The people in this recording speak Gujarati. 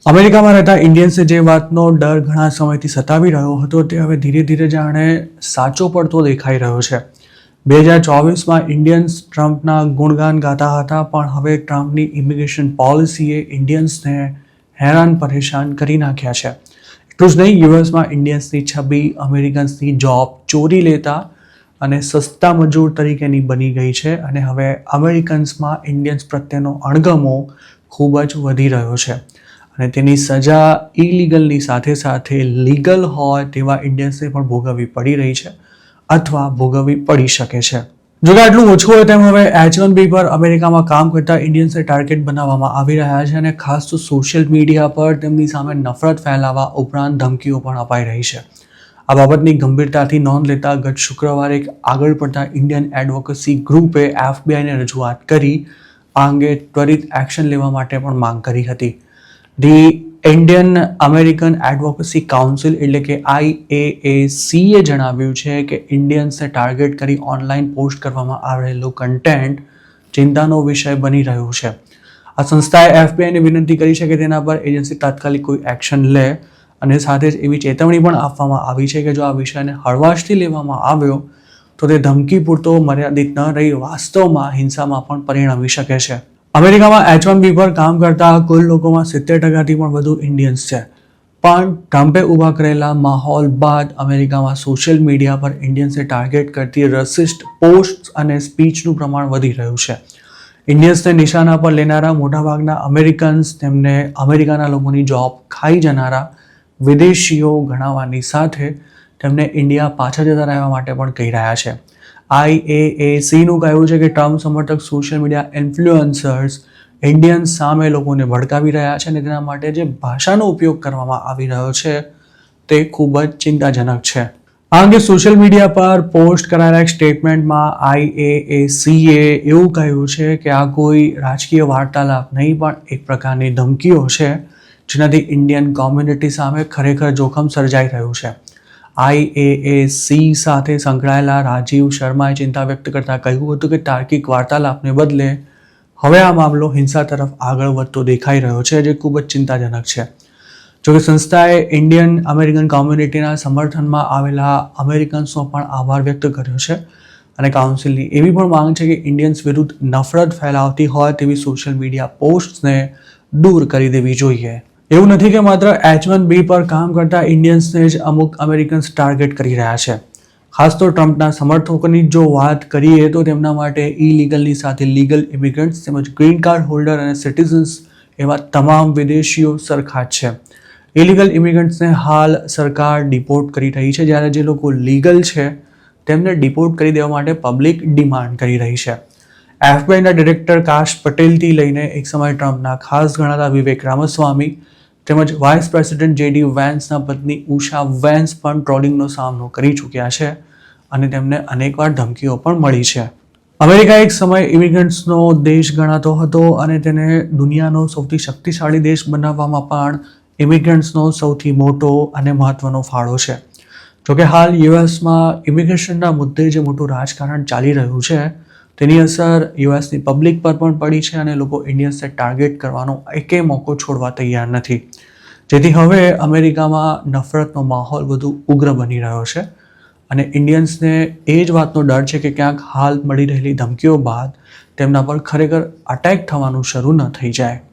અમેરિકામાં રહેતા ઇન્ડિયન્સને જે વાતનો ડર ઘણા સમયથી સતાવી રહ્યો હતો તે હવે ધીરે ધીરે જાણે સાચો પડતો દેખાઈ રહ્યો છે. 2024માં ઇન્ડિયન્સ ટ્રમ્પના ગુણગાન ગાતા હતા, પણ હવે ટ્રમ્પની ઇમિગ્રેશન પોલિસીએ ઇન્ડિયન્સને હેરાન પરેશાન કરી નાખ્યા છે. એટલું જ નહીં, યુએસમાં ઇન્ડિયન્સની છબી અમેરિકન્સની જોબ ચોરી લેતા અને સસ્તા મજૂર તરીકેની બની ગઈ છે અને હવે અમેરિકન્સમાં ઇન્ડિયન્સ પ્રત્યેનો અણગમો ખૂબ જ વધી રહ્યો છે અને તેની સજા ઇલીગલની સાથે સાથે લીગલ હોય તેવા ઇન્ડિયન્સને પણ ભોગવવી પડી રહી છે અથવા ભોગવવી પડી શકે છે. જો કે આટલું ઓછું હોય તેમ હવે H-1B પર અમેરિકામાં કામ કરતા ઇન્ડિયન્સને ટાર્ગેટ બનાવવામાં આવી રહ્યા છે અને ખાસ તો સોશિયલ મીડિયા પર તેમની સામે નફરત ફેલાવવા ઉપરાંત ધમકીઓ પણ અપાઈ રહી છે. આ બાબતની ગંભીરતાથી નોંધ લેતા ગત શુક્રવારે એક આગળ પડતા ઇન્ડિયન એડવોકેસી ગ્રુપે FBI રજૂઆત કરી આ અંગે ત્વરિત એક્શન લેવા માટે પણ માંગ કરી હતી. ધી ઇન્ડિયન અમેરિકન એડવોકેસી કાઉન્સિલ એટલે કે IAACએ જણાવ્યું છે કે ઇન્ડિયન્સને ટાર્ગેટ કરી ઓનલાઈન પોસ્ટ કરવામાં આવેલું કન્ટેન્ટ ચિંતાનો વિષય બની રહ્યું છે. આ સંસ્થાએ FBIને વિનંતી કરી છે કે તેના પર એજન્સી તાત્કાલિક કોઈ એક્શન લે અને સાથે જ એવી ચેતવણી પણ આપવામાં આવી છે કે જો આ વિષયને હળવાશથી લેવામાં આવ્યો તો તે ધમકી પૂરતો મર્યાદિત ન રહી વાસ્તવમાં હિંસામાં પણ પરિણમી શકે છે. અમેરિકામાં H-1B પર કામ કરતા કુલ લોકોમાં 70%થી પણ વધુ ઇન્ડિયન્સ છે, પણ ટ્રમ્પે ઊભા કરેલા માહોલ બાદ અમેરિકામાં સોશિયલ મીડિયા પર ઇન્ડિયન્સને ટાર્ગેટ કરતી રસિસ્ટ પોસ્ટ અને સ્પીચનું પ્રમાણ વધી રહ્યું છે. ઇન્ડિયન્સને નિશાના પર લેનારા મોટાભાગના અમેરિકન્સ તેમને અમેરિકાના લોકોની જોબ ખાઈ જનારા વિદેશીઓ ગણાવવાની સાથે તેમને ઇન્ડિયા પાછા જતા રહેવા માટે પણ કહી રહ્યા છે. IAACનું કહેવું છે કે ટ્રમ્પ સમર્થક સોશિયલ મીડિયા ઇન્ફ્લુએન્સર્સ ઇન્ડિયન્સ સામે લોકોને ભડકાવી રહ્યા છે અને તેના માટે જે ભાષાનો ઉપયોગ કરવામાં આવી રહ્યો છે તે ખૂબ જ ચિંતાજનક છે. આ અંગે સોશિયલ મીડિયા પર પોસ્ટ કરાયેલા એક સ્ટેટમેન્ટમાં IAACએ એવું કહ્યું છે કે આ કોઈ રાજકીય વાર્તાલાપ નહીં પણ એક પ્રકારની ધમકીઓ છે જેનાથી ઇન્ડિયન કોમ્યુનિટી સામે ખરેખર જોખમ સર્જાઈ રહ્યું છે. IAAC સાથે સંકળાયેલા રાજીવ શર્માએ ચિંતા વ્યક્ત કરતા કહ્યું હતું કે તાર્કિક વાર્તાલાપને બદલે હવે આ મામલો હિંસા તરફ આગળ વધતો દેખાઈ રહ્યો છે, જે ખૂબ જ ચિંતાજનક છે. જોકે સંસ્થાએ ઇન્ડિયન અમેરિકન કોમ્યુનિટીના સમર્થનમાં આવેલા અમેરિકન્સનો પણ આભાર વ્યક્ત કર્યો છે અને કાઉન્સિલની એવી પણ માંગ છે કે ઇન્ડિયન્સ વિરુદ્ધ નફરત ફેલાવતી હોય તેવી સોશિયલ મીડિયા પોસ્ટ્સને દૂર કરી દેવી જોઈએ. એવું નથી કે માત્ર H-1B પર કામ કરતા ઇન્ડિયન્સને જ અમુક અમેરિકન્સ ટાર્ગેટ કરી રહ્યા છે. ખાસ તો ટ્રમ્પના સમર્થકોની જો વાત કરીએ તો તેમના માટે ઇલીગલની સાથે લીગલ ઇમિગ્રન્ટ્સ તેમજ ગ્રીન કાર્ડ હોલ્ડર અને સિટીઝન્સ એવા તમામ વિદેશીઓ સરખા જ છે. ઇલીગલ ઇમિગ્રન્ટ્સને હાલ સરકાર ડિપોર્ટ કરી રહી છે, જ્યારે જે લોકો લીગલ છે તેમને ડિપોર્ટ કરી દેવા માટે પબ્લિક ડિમાન્ડ કરી રહી છે. FBIના ડિરેક્ટર કાશ પટેલથી લઈને એક સમય ટ્રમ્પના ખાસ ગણાતા વિવેક રામસ્વામી તેમજ વાઇસ પ્રેસિડેન્ટ JD વેન્સના પત્ની ઉષા વેન્સ પણ ટ્રોલિંગનો સામનો કરી ચૂક્યા છે અને તેમને અનેકવાર ધમકીઓ પણ મળી છે. અમેરિકા એક સમય ઇમિગ્રન્ટ્સનો દેશ ગણાતો હતો અને તેને દુનિયાનો સૌથી શક્તિશાળી દેશ બનાવવામાં પણ ઇમિગ્રન્ટ્સનો સૌથી મોટો અને મહત્વનો ફાળો છે. જોકે હાલ યુએસમાં ઇમિગ્રેશનના મુદ્દે જે મોટું રાજકારણ ચાલી રહ્યું છે તેની અસર યુએસની પબ્લિક પર પણ પડી છે અને લોકો ઇન્ડિયન્સને ટાર્ગેટ કરવાનો એકે મોકો છોડવા તૈયાર નથી, જેથી હવે અમેરિકામાં નફરતનો માહોલ વધુ ઉગ્ર બની રહ્યો છે અને ઇન્ડિયન્સને એ જ વાતનો ડર છે કે ક્યાંક હાલ મળી રહેલી ધમકીઓ બાદ તેમના પર ખરેખર અટેક થવાનું શરૂ ન થઈ જાય.